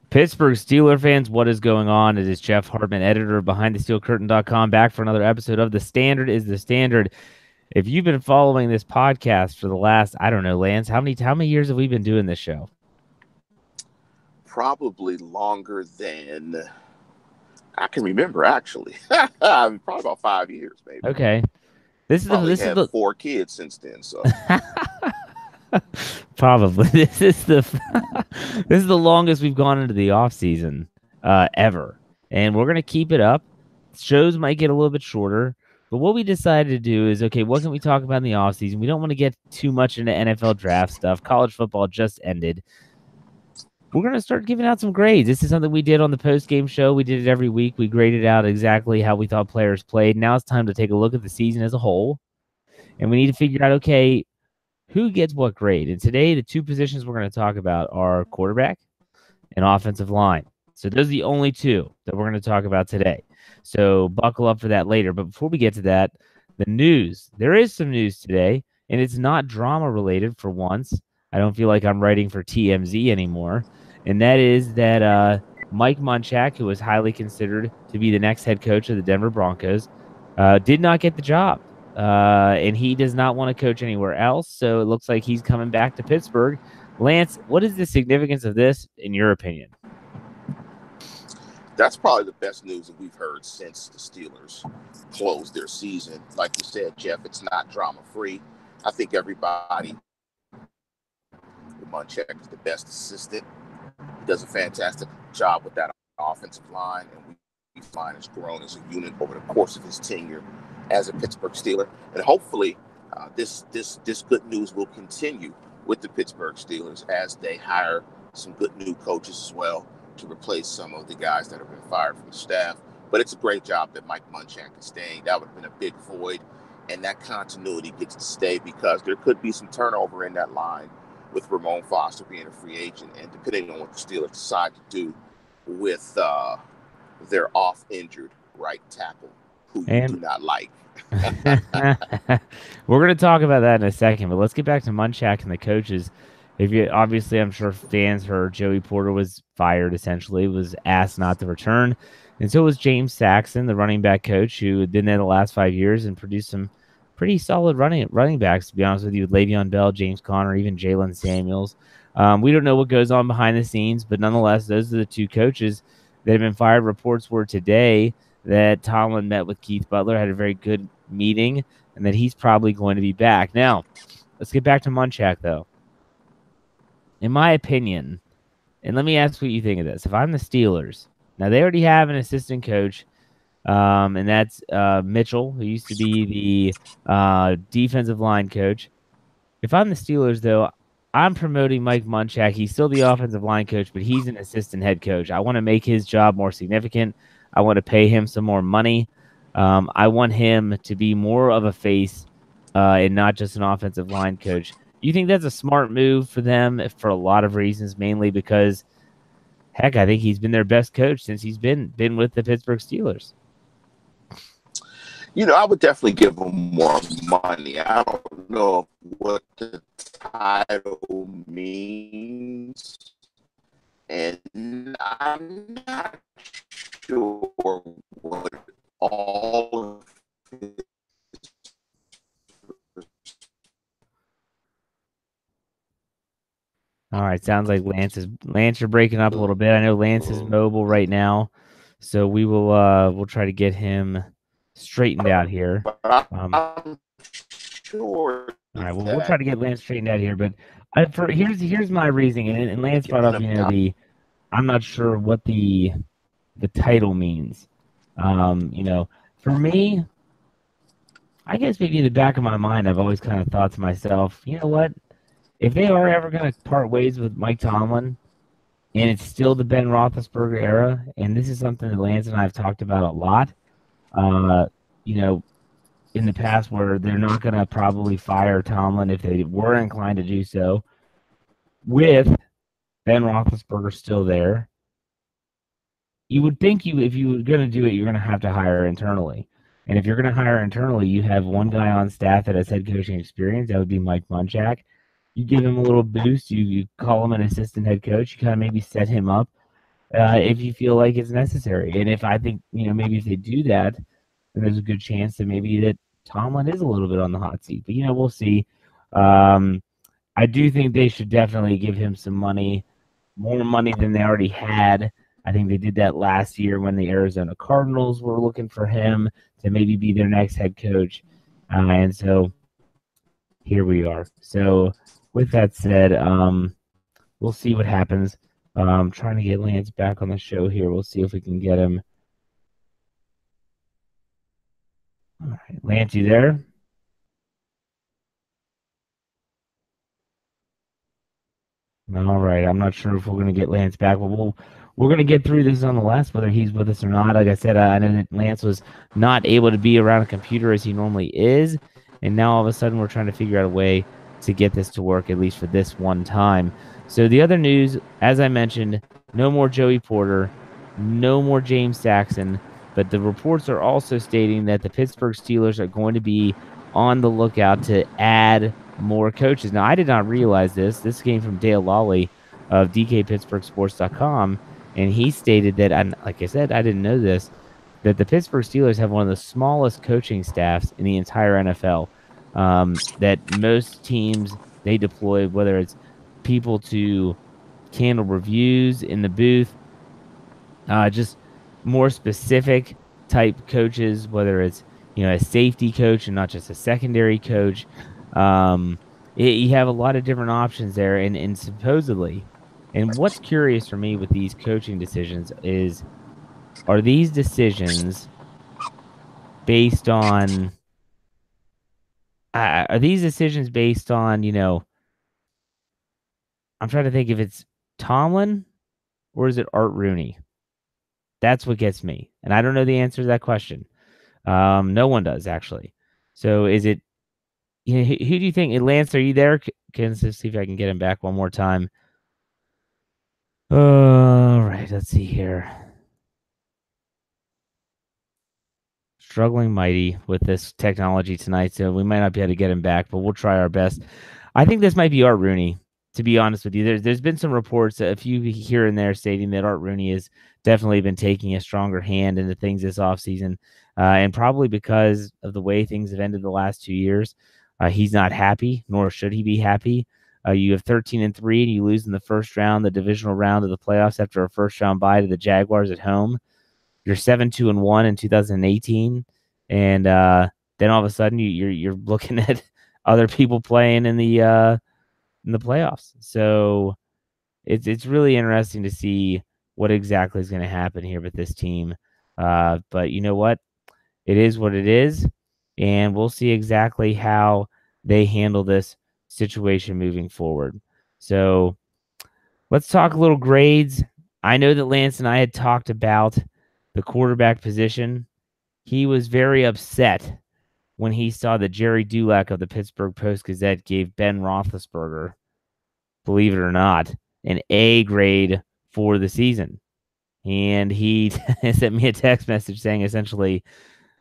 Pittsburgh Steeler fans, what is going on? It is Jeff Hartman, editor of BehindTheSteelCurtain.com, back for another episode of The Standard is the Standard. If you've been following this podcast for the last, I don't know, Lance, how many years have we been doing this show? Probably longer than I can remember, actually. Probably about 5 years, maybe. Okay. This is Probably this is had the 4 kids since then. So probably this is the this is the longest we've gone into the off season ever. And we're gonna keep it up. Shows might get a little bit shorter. But what we decided to do is, okay, what can we talk about in the offseason? We don't want to get too much into NFL draft stuff. College football just ended. We're going to start giving out some grades. This is something we did on the post-game show. We did it every week. We graded out exactly how we thought players played. Now it's time to take a look at the season as a whole. And we need to figure out, okay, who gets what grade? And today, the two positions we're going to talk about are quarterback and offensive line. So those are the only two that we're going to talk about today. So buckle up for that later. But before we get to that, the news. There is some news today, and it's not drama related for once. I don't feel like I'm writing for TMZ anymore. And that is that Mike Munchak, who was highly considered to be the next head coach of the Denver Broncos, did not get the job. And he does not want to coach anywhere else. So it looks like he's coming back to Pittsburgh. Lance, what is the significance of this, in your opinion? that's probably the best news that we've heard since the Steelers closed their season. Like you said, Jeff, it's not drama-free. I think everybody, Munchak is the best assistant. He does a fantastic job with that offensive line, and we've line has grown as a unit over the course of his tenure as a Pittsburgh Steeler. And hopefully this good news will continue with the Pittsburgh Steelers as they hire some good new coaches as well to replace some of the guys that have been fired from the staff. But it's a great job that Mike Munchak is staying. That would have been a big void, and that continuity gets to stay because there could be some turnover in that line with Ramon Foster being a free agent, and depending on what the Steelers decide to do with their off-injured right tackle, who you do not like. We're going to talk about that in a second, but let's get back to Munchak and the coaches. Obviously, I'm sure fans heard Joey Porter was fired, essentially, was asked not to return. And so was James Saxon, the running back coach, who had been there the last 5 years and produced some pretty solid running backs, to be honest with you, with Le'Veon Bell, James Conner, even Jalen Samuels. We don't know what goes on behind the scenes, but nonetheless, those are the two coaches that have been fired. Reports were today that Tomlin met with Keith Butler, had a very good meeting, and that he's probably going to be back. Now, let's get back to Munchak, though. In my opinion, and let me ask what you think of this. If I'm the Steelers, now they already have an assistant coach, and that's Mitchell, who used to be the defensive line coach. If I'm the Steelers, though, I'm promoting Mike Munchak. He's still the offensive line coach, but he's an assistant head coach. I want to make his job more significant. I want to pay him some more money. I want him to be more of a face and not just an offensive line coach. You think that's a smart move for them for a lot of reasons, mainly because, heck, I think he's been their best coach since he's been with the Pittsburgh Steelers. I would definitely give him more money. I don't know what the title means, and I'm not sure what all of his. All right, sounds like Lance, you're breaking up a little bit. I know Lance is mobile right now, so we'll try to get him straightened out here. I'm sure. All right, well, we'll try to get Lance straightened out here, but here's my reasoning, and Lance brought up, I'm not sure what the title means. For me, I guess maybe in the back of my mind, I've always kind of thought to myself, you know what? If they are ever going to part ways with Mike Tomlin, and it's still the Ben Roethlisberger era, and this is something that Lance and I have talked about a lot, in the past, where they're not going to probably fire Tomlin if they were inclined to do so, with Ben Roethlisberger still there. You would think if you were going to do it, you're going to have to hire internally. And if you're going to hire internally, you have one guy on staff that has head coaching experience. That would be Mike Munchak. You give him a little boost. You call him an assistant head coach. You kind of maybe set him up if you feel like it's necessary. And if I think, maybe if they do that, then there's a good chance that maybe that Tomlin is a little bit on the hot seat. But, we'll see. Um, I do think they should definitely give him some money, more money than they already had. I think they did that last year when the Arizona Cardinals were looking for him to maybe be their next head coach. And so here we are. So with that said, we'll see what happens. Trying to get Lance back on the show here. We'll see if we can get him. All right, Lance, you there? All right. I'm not sure if we're going to get Lance back, but we're going to get through this on the last, whether he's with us or not. Like I said, I know that Lance was not able to be around a computer as he normally is, and now all of a sudden we're trying to figure out a way to get this to work at least for this one time. So the other news, as I mentioned, no more Joey Porter, no more James Saxon, but the reports are also stating that the Pittsburgh Steelers are going to be on the lookout to add more coaches. Now, I did not realize this. This came from Dale Lawley of DKPittsburghSports.com, and he stated that, and like I said, I didn't know this, that the Pittsburgh Steelers have one of the smallest coaching staffs in the entire NFL. That most teams they deploy, whether it's people to handle reviews in the booth, just more specific type coaches, whether it's a safety coach and not just a secondary coach. You have a lot of different options there, and supposedly, and what's curious for me with these coaching decisions is, are these decisions based on are these decisions based on I'm trying to think if it's Tomlin or is it Art Rooney? That's what gets me, and I don't know the answer to that question. No one does actually. So is it? Who do you think? Lance, are you there? Can see if I can get him back one more time. All right, let's see here. Struggling mighty with this technology tonight, so we might not be able to get him back, but we'll try our best. I think this might be Art Rooney, to be honest with you. There's been some reports, a few here and there, stating that Art Rooney has definitely been taking a stronger hand into things this offseason, and probably because of the way things have ended the last 2 years. He's not happy, nor should he be happy. You have 13-3, and you lose in the first round, the divisional round of the playoffs after a first round bye to the Jaguars at home. You're 7-2-1 in 2018, and then all of a sudden you're looking at other people playing in the playoffs. So it's really interesting to see what exactly is going to happen here with this team. But you know what? It is what it is, and we'll see exactly how they handle this situation moving forward. So let's talk a little grades. I know that Lance and I had talked about the quarterback position. He was very upset when he saw that Jerry Dulac of the Pittsburgh Post-Gazette gave Ben Roethlisberger, believe it or not, an A grade for the season. And he sent me a text message saying essentially,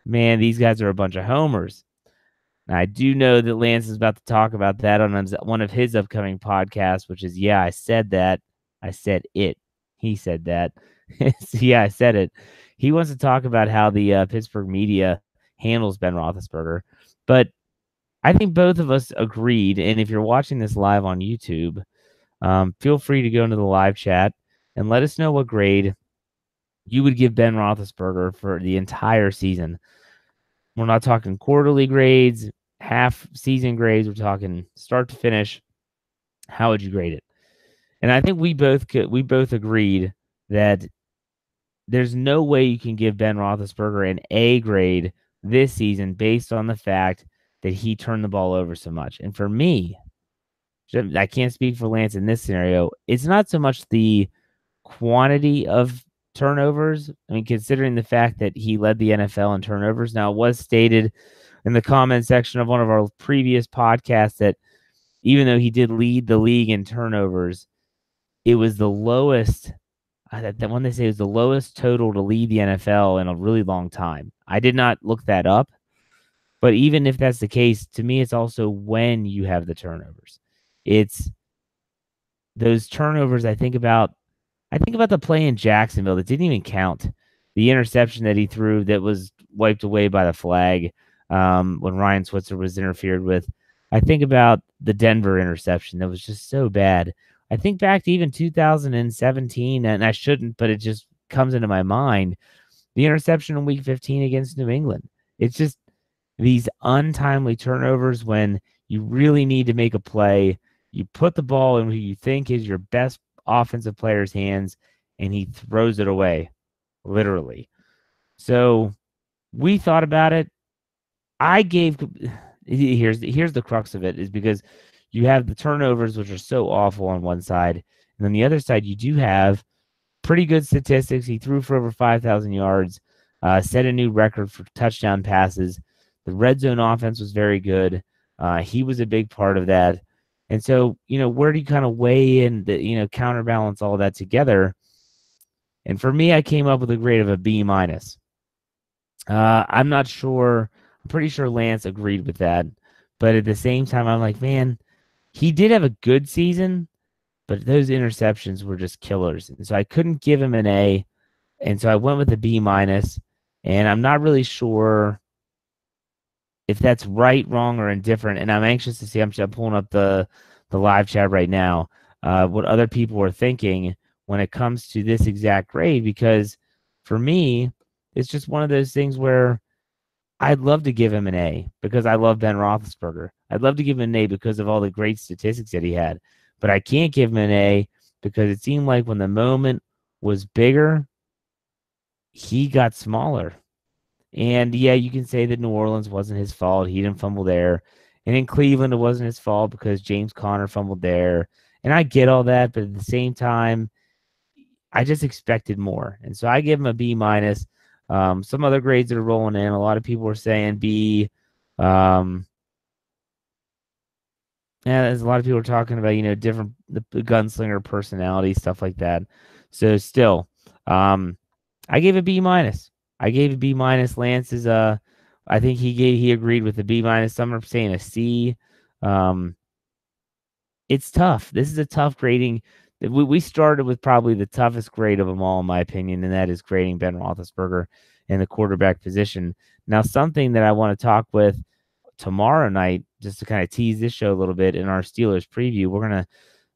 man, these guys are a bunch of homers. Now, I do know that Lance is about to talk about that on one of his upcoming podcasts, which is, yeah, I said that. I said it. He said that. Yeah, I said it. He wants to talk about how the Pittsburgh media handles Ben Roethlisberger. But I think both of us agreed. And if you're watching this live on YouTube, feel free to go into the live chat and let us know what grade you would give Ben Roethlisberger for the entire season. We're not talking quarterly grades, half season grades. We're talking start to finish. How would you grade it? And I think we both agreed that there's no way you can give Ben Roethlisberger an A grade this season based on the fact that he turned the ball over so much. And for me, I can't speak for Lance in this scenario. It's not so much the quantity of turnovers. I mean, considering the fact that he led the NFL in turnovers. Now, it was stated in the comment section of one of our previous podcasts that even though he did lead the league in turnovers, it was the lowest. That one they say was the lowest total to lead the NFL in a really long time. I did not look that up, but even if that's the case, to me, it's also when you have the turnovers. It's those turnovers I think about I think about the play in Jacksonville that didn't even count. The interception that he threw that was wiped away by the flag when Ryan Switzer was interfered with. I think about the Denver interception that was just so bad. I think back to even 2017, and I shouldn't, but it just comes into my mind. The interception in Week 15 against New England. It's just these untimely turnovers when you really need to make a play. You put the ball in who you think is your best offensive player's hands, and he throws it away, literally. So we thought about it. I gave here's the crux of it is because you have the turnovers, which are so awful on one side, and on the other side, you do have pretty good statistics. He threw for over 5,000 yards, set a new record for touchdown passes. The red zone offense was very good. He was a big part of that. And so, where do you kind of weigh in the, counterbalance all that together? And for me, I came up with a grade of a B minus. I'm not sure. I'm pretty sure Lance agreed with that. But at the same time, I'm like, man, he did have a good season, but those interceptions were just killers. And so I couldn't give him an A. And so I went with a B minus. And I'm not really sure if that's right, wrong, or indifferent. And I'm anxious to see. I'm pulling up the live chat right now. What other people are thinking when it comes to this exact grade, because for me, it's just one of those things where I'd love to give him an A because I love Ben Roethlisberger. I'd love to give him an A because of all the great statistics that he had, but I can't give him an A because it seemed like when the moment was bigger, he got smaller. And yeah, you can say that New Orleans wasn't his fault. He didn't fumble there. And in Cleveland, it wasn't his fault because James Conner fumbled there. And I get all that, but at the same time, I just expected more. And so I give him a B minus. Some other grades that are rolling in. A lot of people are saying B. Yeah, there's a lot of people are talking about, different the gunslinger personality, stuff like that. So still, I gave a B minus. I gave a B minus. Lance is I think he agreed with the B minus. Some are saying a C. Um, it's tough. This is a tough grading. We started with probably the toughest grade of them all, in my opinion, and that is grading Ben Roethlisberger in the quarterback position. Now, something that I want to talk with tomorrow night, just to kind of tease this show a little bit in our Steelers preview, we're going to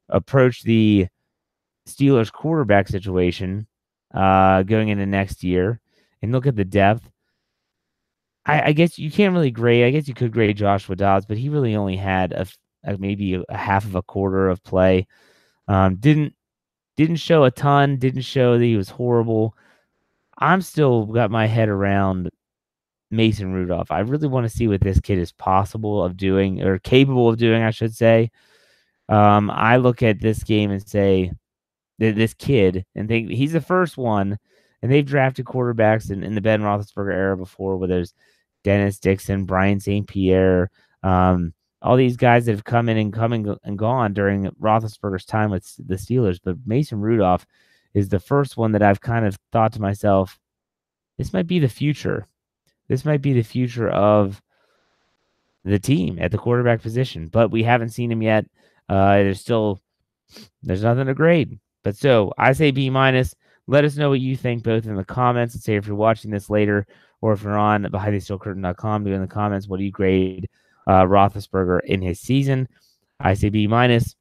approach the Steelers quarterback situation going into next year and look at the depth. I guess you can't really grade. I guess you could grade Joshua Dobbs, but he really only had maybe a half of a quarter of play. Didn't show a ton. Didn't show that he was horrible. I'm still got my head around Mason Rudolph. I really want to see what this kid is possible of doing or capable of doing, I should say. I look at this game and say this kid and think he's the first one, and they've drafted quarterbacks in the Ben Roethlisberger era before, where there's Dennis Dixon, Brian St. Pierre, all these guys that have come in and gone during Roethlisberger's time with the Steelers. But Mason Rudolph is the first one that I've kind of thought to myself, this might be the future. This might be the future of the team at the quarterback position, but we haven't seen him yet. There's nothing to grade. But so I say B minus. Let us know what you think both in the comments and say if you're watching this later or if you're on behindthesteelcurtain.com, do in the comments what do you grade Roethlisberger in his season. I say B minus.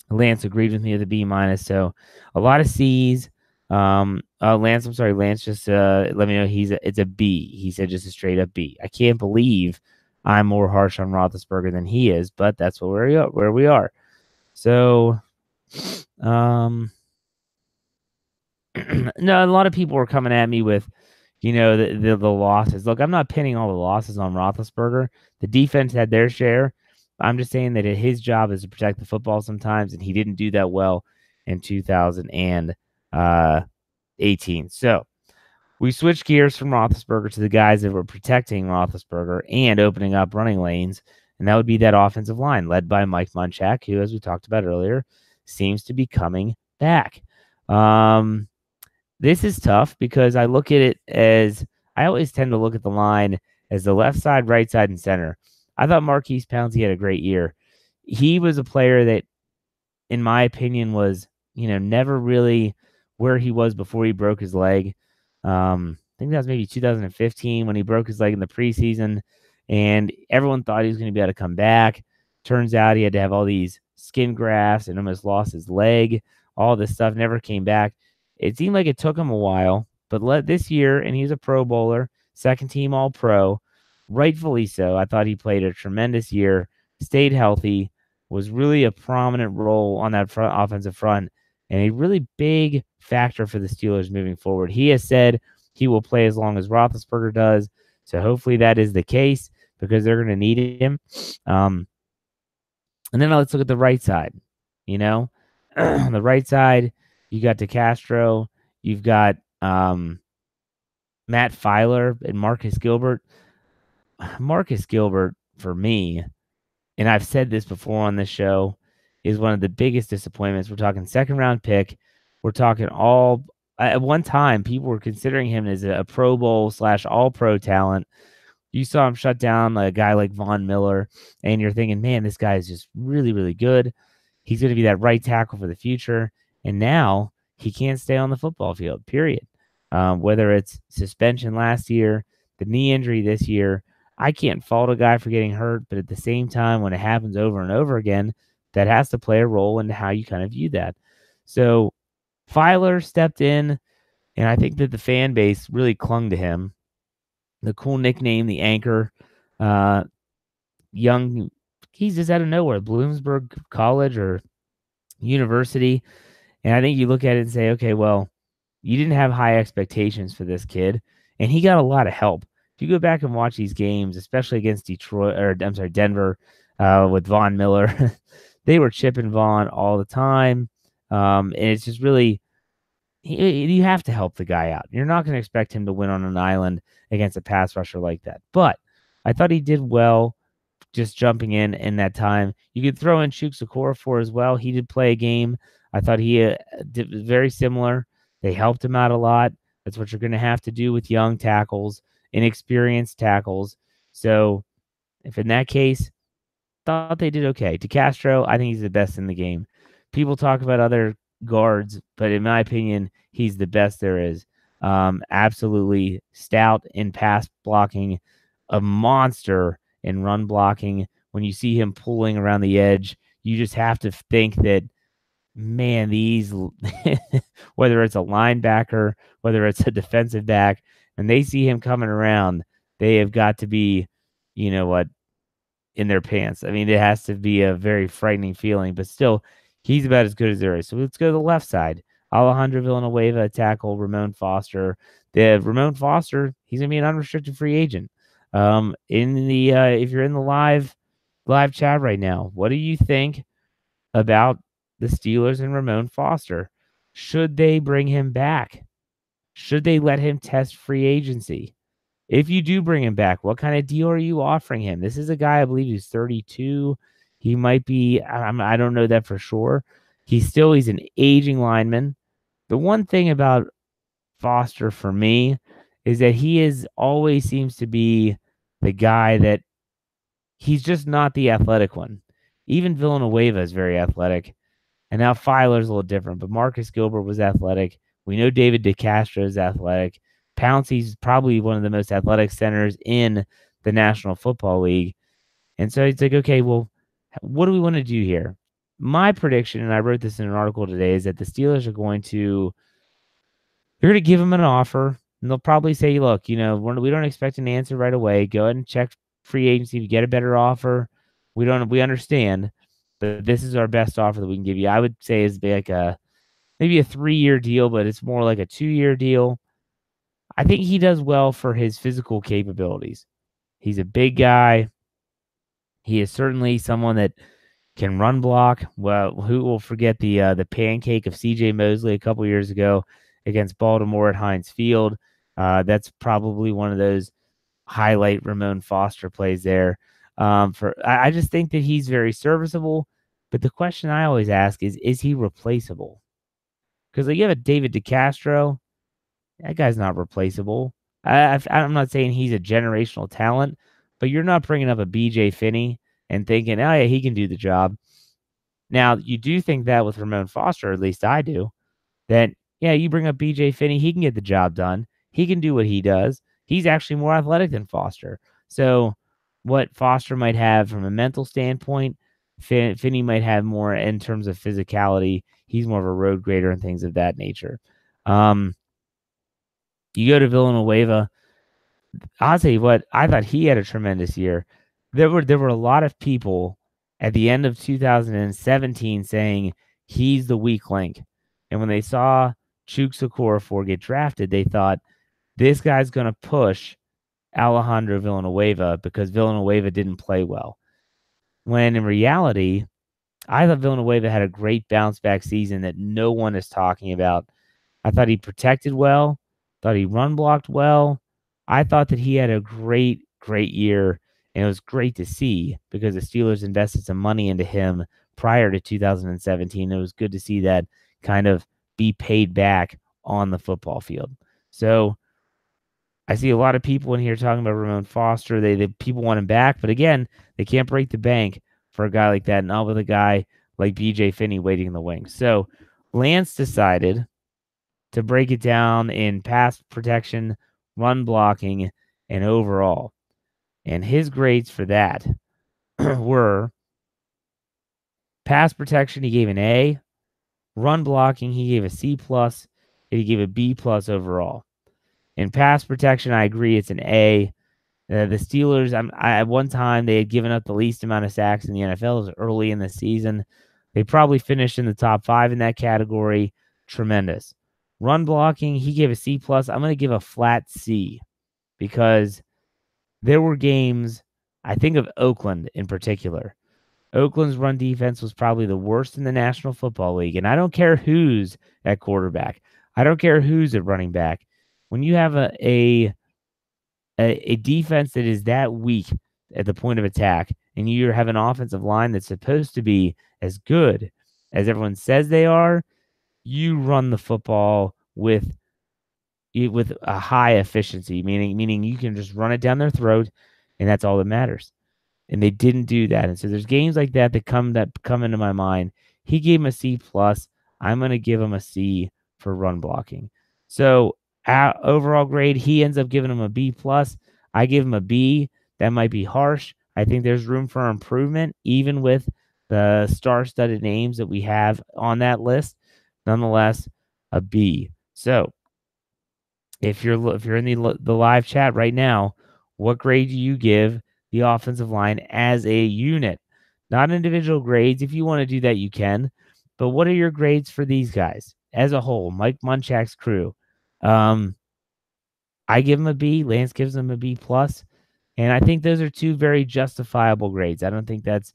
Lance agreed with me with a B minus. So a lot of C's. Lance, I'm sorry, Lance just let me know it's a B. He said just a straight up B. I can't believe I'm more harsh on Roethlisberger than he is, but that's where we are. So, no, a lot of people were coming at me with, the losses. Look, I'm not pinning all the losses on Roethlisberger. The defense had their share. I'm just saying that his job is to protect the football sometimes, and he didn't do that well in 2018. So we switched gears from Roethlisberger to the guys that were protecting Roethlisberger and opening up running lanes, and that would be that offensive line led by Mike Munchak, who, as we talked about earlier, seems to be coming back. This is tough because I look at it as I always tend to look at the line as the left side, right side, and center. I thought Marquise Pouncey had a great year. He was a player that, in my opinion, was never really where he was before he broke his leg. I think that was maybe 2015 when he broke his leg in the preseason, and everyone thought he was going to be able to come back. Turns out he had to have all these skin grafts and almost lost his leg. All this stuff never came back. It seemed like it took him a while, but this year, and he's a Pro Bowler, second team All Pro, rightfully so. I thought he played a tremendous year, stayed healthy, was really a prominent role on that front offensive front, and a really big factor for the Steelers moving forward. He has said he will play as long as Roethlisberger does, so hopefully that is the case because they're going to need him. And then let's look at the right side. On the right side, you got DeCastro, you've got Matt Filer and Marcus Gilbert. Marcus Gilbert, for me, and I've said this before on this show, is one of the biggest disappointments. We're talking second round pick. We're talking all at one time, people were considering him as a Pro Bowl / all pro talent. You saw him shut down a guy like Von Miller, and you're thinking, man, this guy is just really, really good. He's going to be that right tackle for the future. And now he can't stay on the football field, period. Whether it's suspension last year, the knee injury this year, I can't fault a guy for getting hurt, but at the same time, when it happens over and over again, that has to play a role in how you kind of view that. So Filer stepped in, and I think that the fan base really clung to him. The cool nickname, the anchor, young, he's just out of nowhere, Bloomsburg College or University. And I think you look at it and say, okay, well, you didn't have high expectations for this kid, and he got a lot of help. If you go back and watch these games, especially against Denver, with Von Miller, they were chipping Von all the time. And it's just really, you have to help the guy out. You're not going to expect him to win on an island against a pass rusher like that. But I thought he did well just jumping in that time. You could throw in Chuks Okorafor as well. He did play a game. I thought he did very similar. They helped him out a lot. That's what you're going to have to do with young tackles, inexperienced tackles. So if in that case, thought they did okay. DeCastro, I think he's the best in the game. People talk about other guards, but in my opinion, he's the best there is. Absolutely stout in pass blocking, a monster in run blocking. When you see him pulling around the edge, you just have to think that, man, these, whether it's a linebacker, whether it's a defensive back, and they see him coming around, they have got to be, in their pants. I mean, it has to be a very frightening feeling, but still, he's about as good as there is. So let's go to the left side. Alejandro Villanueva, tackle Ramon Foster. Ramon Foster, he's going to be an unrestricted free agent. If you're in the live chat right now, what do you think about the Steelers and Ramon Foster? Should they bring him back? Should they let him test free agency? If you do bring him back, what kind of deal are you offering him? This is a guy, I believe he's 32. He might be, I don't know that for sure. He's an aging lineman. The one thing about Foster for me is that he always seems to be the guy that he's just not the athletic one. Even Villanueva is very athletic. And now Filer's a little different, but Marcus Gilbert was athletic. We know David DeCastro is athletic. Pouncey's probably one of the most athletic centers in the National Football League. And so it's like, okay, well, what do we want to do here? My prediction, and I wrote this in an article today, is that the Steelers are going to, they're going to give him an offer, and they'll probably say, look, we don't expect an answer right away. Go ahead and check free agency. If you get a better offer, we understand, but this is our best offer that we can give you. I would say is like maybe a 3-year deal, but it's more like a 2-year deal. I think he does well for his physical capabilities. He's a big guy. He is certainly someone that can run block. Well, who will forget the pancake of C.J. Mosley a couple years ago against Baltimore at Heinz Field? That's probably one of those highlight Ramon Foster plays there. I just think that he's very serviceable. But the question I always ask is he replaceable? Because you have a David DeCastro. That guy's not replaceable. I'm not saying he's a generational talent, but you're not bringing up a BJ Finney and thinking, oh, yeah, he can do the job. Now, you do think that with Ramon Foster, at least I do, that, yeah, you bring up BJ Finney, he can get the job done. He can do what he does. He's actually more athletic than Foster. So, what Foster might have from a mental standpoint, Finney might have more in terms of physicality. He's more of a road grader and things of that nature. You go to Villanueva. I'll tell you what, I thought he had a tremendous year. There were a lot of people at the end of 2017 saying he's the weak link. And when they saw Chooks Okorafor get drafted, they thought this guy's going to push Alejandro Villanueva because Villanueva didn't play well. When in reality, I thought Villanueva had a great bounce back season that no one is talking about. I thought he protected well, thought he run blocked well. I thought that he had a great, great year, and it was great to see because the Steelers invested some money into him prior to 2017. It was good to see that kind of be paid back on the football field. So I see a lot of people in here talking about Ramon Foster. They people want him back, but again, they can't break the bank for a guy like that, not with a guy like BJ Finney waiting in the wings. So Lance decided to break it down in pass protection, run blocking, and overall. And his grades for that were pass protection, he gave an A. Run blocking, he gave a C plus, and he gave a B plus overall. In pass protection, I agree it's an A. The Steelers, at one time, they had given up the least amount of sacks in the NFL. It was early in the season. They probably finished in the top 5 in that category. Tremendous. Run blocking, he gave a C plus. I'm going to give a flat C because there were games, I think of Oakland in particular. Oakland's run defense was probably the worst in the National Football League. And I don't care who's at quarterback. I don't care who's at running back. When you have a defense that is that weak at the point of attack, and you have an offensive line that's supposed to be as good as everyone says they are, you run the football with a high efficiency, meaning you can just run it down their throat, and that's all that matters. And they didn't do that. And so there's games like that that come into my mind. He gave him a C plus. I'm going to give him a C for run blocking. So overall grade, he ends up giving him a B plus. I give him a B. That might be harsh. I think there's room for improvement, even with the star-studded names that we have on that list. Nonetheless, a B. So if you're in the live chat right now, what grade do you give the offensive line as a unit? Not individual grades. If you want to do that, you can. But what are your grades for these guys as a whole? Mike Munchak's crew. I give him a B. Lance gives him a B plus. And I think those are two very justifiable grades. I don't think that's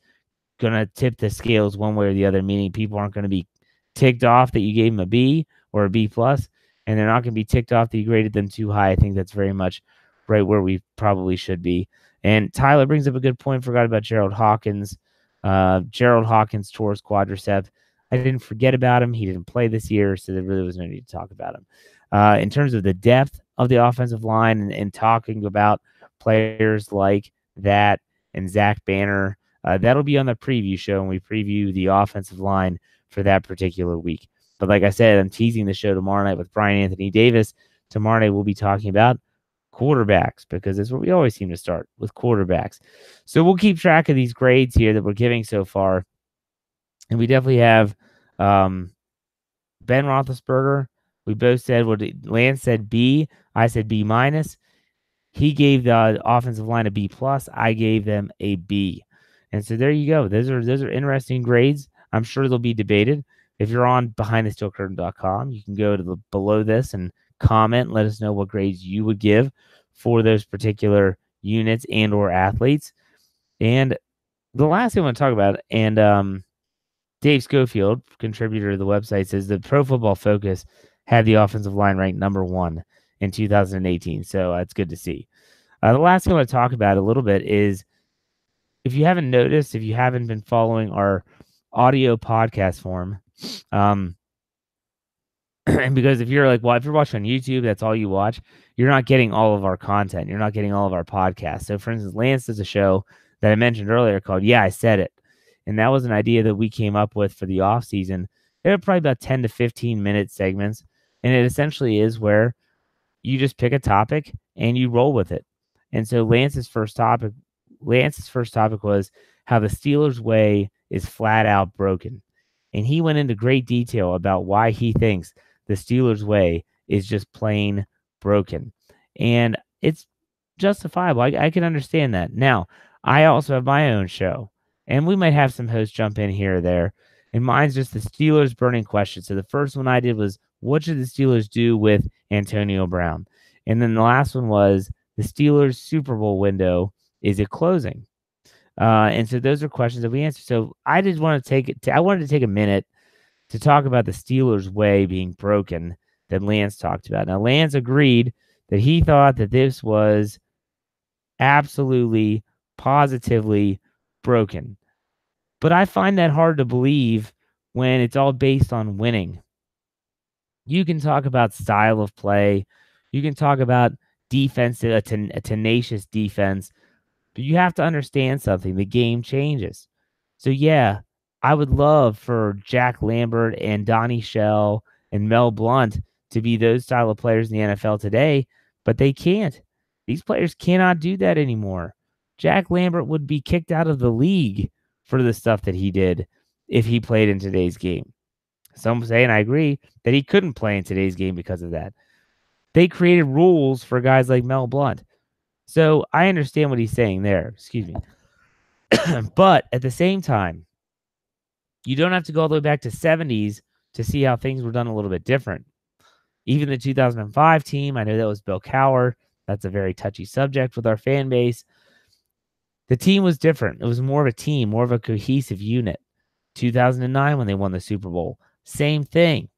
going to tip the scales one way or the other, meaning people aren't going to be ticked off that you gave him a B or a B plus, and they're not going to be ticked off that you graded them too high. I think that's very much right where we probably should be. And Tyler brings up a good point. Forgot about Gerald Hawkins. Gerald Hawkins tore his quadricep. I didn't forget about him. He didn't play this year, so there really was no need to talk about him. In terms of the depth of the offensive line and talking about players like that and Zach Banner, that'll be on the preview show when we preview the offensive line for that particular week. But like I said, I'm teasing the show tomorrow night with Brian Anthony Davis. Tomorrow night we'll be talking about quarterbacks because that's where we always seem to start, with quarterbacks. So we'll keep track of these grades here that we're giving so far. And we definitely have Ben Roethlisberger. We both said what Lance said B. I said B minus. He gave the offensive line a B plus. I gave them a B. And so there you go. Those are interesting grades. I'm sure they'll be debated. If you're on behindthesteelcurtain.com, you can go to below this and comment. Let us know what grades you would give for those particular units and or athletes. And the last thing I want to talk about, and Dave Schofield, contributor to the website, says the Pro Football Focus had the offensive line ranked number 1 in 2018. So that's good to see. The last thing I want to talk about a little bit is, if you haven't noticed, if you haven't been following our audio podcast form, and because if you're like, well, if you're watching on YouTube, that's all you watch, you're not getting all of our content. You're not getting all of our podcasts. So, for instance, Lance does a show that I mentioned earlier called Yeah, I Said It. and that was an idea that we came up with for the offseason. They're probably about 10 to 15-minute segments, and it essentially is where you just pick a topic and you roll with it. And so Lance's first topic was how the Steelers' way is flat out broken. And he went into great detail about why he thinks the Steelers' way is just plain broken. And it's justifiable. I can understand that. Now, I also have my own show, and we might have some hosts jump in here or there. And mine's just the Steelers burning question. So the first one I did was, what should the Steelers do with Antonio Brown? And then the last one was the Steelers Super Bowl window. Is it closing? And so those are questions that we answered. So I just want to I wanted to take a minute to talk about the Steelers' way being broken that Lance talked about. Now, Lance agreed that he thought that this was absolutely, positively broken. But I find that hard to believe when it's all based on winning. You can talk about style of play. You can talk about defense, a tenacious defense. But you have to understand something. The game changes. So, yeah, I would love for Jack Lambert and Donnie Shell and Mel Blount to be those style of players in the NFL today, but they can't. These players cannot do that anymore. Jack Lambert would be kicked out of the league for the stuff that he did if he played in today's game. Some say, and I agree, that he couldn't play in today's game because of that. They created rules for guys like Mel Blount. So I understand what he's saying there. Excuse me. But at the same time, you don't have to go all the way back to 70s to see how things were done a little bit different. Even the 2005 team, I know that was Bill Cowher. That's a very touchy subject with our fan base. The team was different. It was more of a team, more of a cohesive unit. 2009 when they won the Super Bowl, same thing.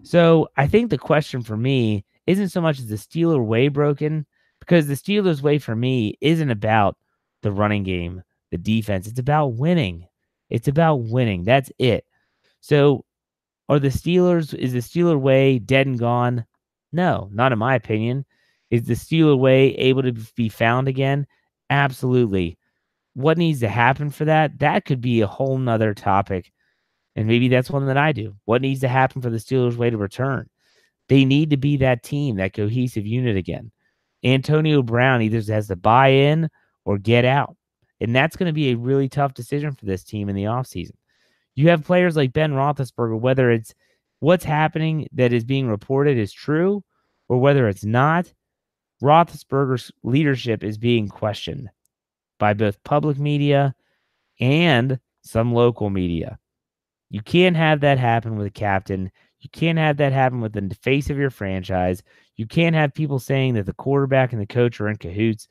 So I think the question for me isn't so much as the Steeler way broken, because the Steelers way for me isn't about the running game, the defense. It's about winning. It's about winning. That's it. So is the Steeler way dead and gone? No, not in my opinion. Is the Steeler way able to be found again? Absolutely. What needs to happen for that? That could be a whole nother topic. And maybe that's one that I do. What needs to happen for the Steelers way to return? They need to be that team, that cohesive unit again. Antonio Brown either has to buy in or get out. And that's going to be a really tough decision for this team in the offseason. You have players like Ben Roethlisberger, whether it's what's happening that is being reported is true or whether it's not, Roethlisberger's leadership is being questioned by both public media and some local media. You can't have that happen with a captain. You can't have that happen with the face of your franchise. You can't have people saying that the quarterback and the coach are in cahoots.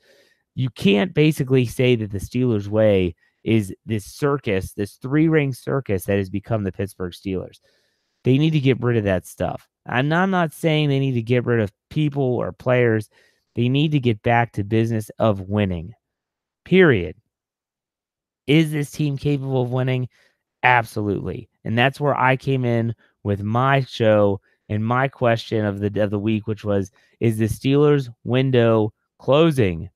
You can't basically say that the Steelers' way is this circus, this three-ring circus that has become the Pittsburgh Steelers. They need to get rid of that stuff. And I'm not saying they need to get rid of people or players. They need to get back to business of winning. Period. Is this team capable of winning? Absolutely. And that's where I came in with my show and my question of the week, which was, is the Steelers window closing?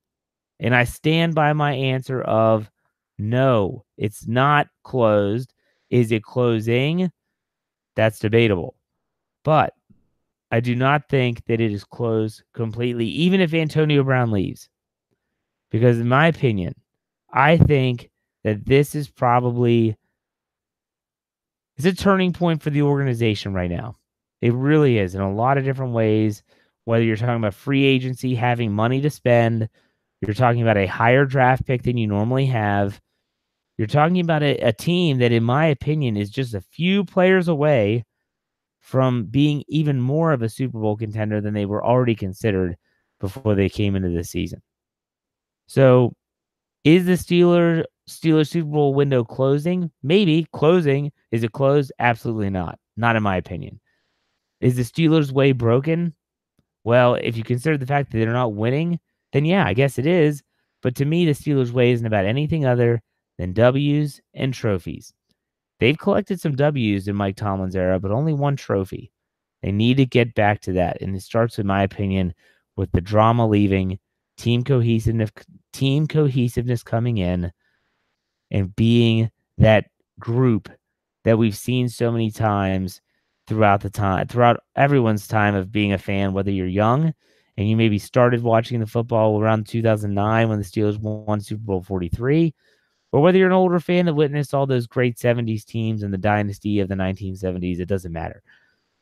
And I stand by my answer of no, it's not closed. Is it closing? That's debatable. But I do not think that it is closed completely, even if Antonio Brown leaves. Because in my opinion, I think that this is probably it's a turning point for the organization right now. It really is in a lot of different ways, whether you're talking about free agency, having money to spend, you're talking about a higher draft pick than you normally have. You're talking about a team that, in my opinion, is just a few players away from being even more of a Super Bowl contender than they were already considered before they came into this season. So is the Steelers Super Bowl window closing? Maybe. Closing. Is it closed? Absolutely not. Not in my opinion. Is the Steelers' way broken? Well, if you consider the fact that they're not winning, then yeah, I guess it is. But to me, the Steelers' way isn't about anything other than W's and trophies. They've collected some W's in Mike Tomlin's era, but only one trophy. They need to get back to that. And it starts, in my opinion, with the drama leaving, team cohesiveness coming in, and being that group that we've seen so many times throughout everyone's time of being a fan, whether you're young and you maybe started watching the football around 2009 when the Steelers won Super Bowl 43, or whether you're an older fan that witnessed all those great 70s teams and the dynasty of the 1970s, it doesn't matter.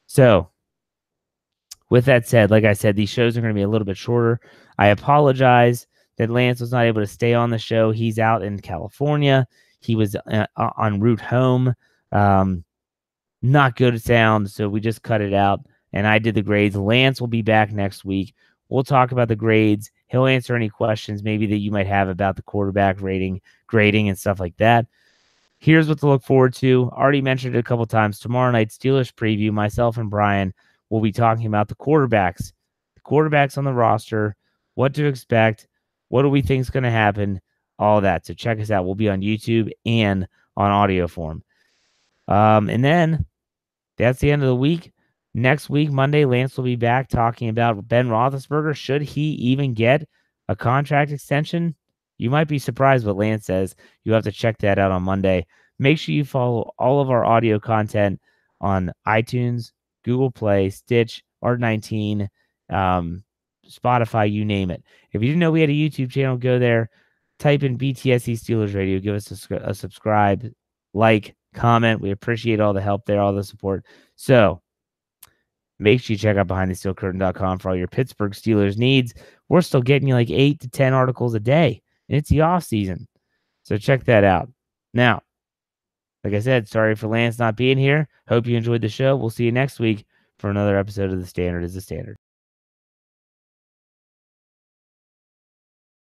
So, with that said, like I said, these shows are going to be a little bit shorter. I apologize that Lance was not able to stay on the show. He's out in California. He was en route home. Not good sound, so we just cut it out, and I did the grades. Lance will be back next week. We'll talk about the grades. He'll answer any questions maybe that you might have about the quarterback grading, and stuff like that. Here's what to look forward to. Already mentioned it a couple times. Tomorrow night, Steelers preview. Myself and Brian will be talking about the quarterbacks on the roster, what to expect, what do we think is going to happen, all that. So check us out. We'll be on YouTube and on audio form. And then that's the end of the week. Next week, Monday, Lance will be back talking about Ben Roethlisberger. Should he even get a contract extension? You might be surprised what Lance says. You have to check that out on Monday. Make sure you follow all of our audio content on iTunes, Google Play, Stitch, Art19, Spotify, you name it. If you didn't know we had a YouTube channel, go there, type in BTSC Steelers Radio, give us a subscribe, like, comment. We appreciate all the help there, all the support. So make sure you check out BehindTheSteelCurtain.com for all your Pittsburgh Steelers needs. We're still getting you like 8 to 10 articles a day, and it's the off season. So check that out. Now, like I said, sorry for Lance not being here. Hope you enjoyed the show. We'll see you next week for another episode of The Standard is the Standard.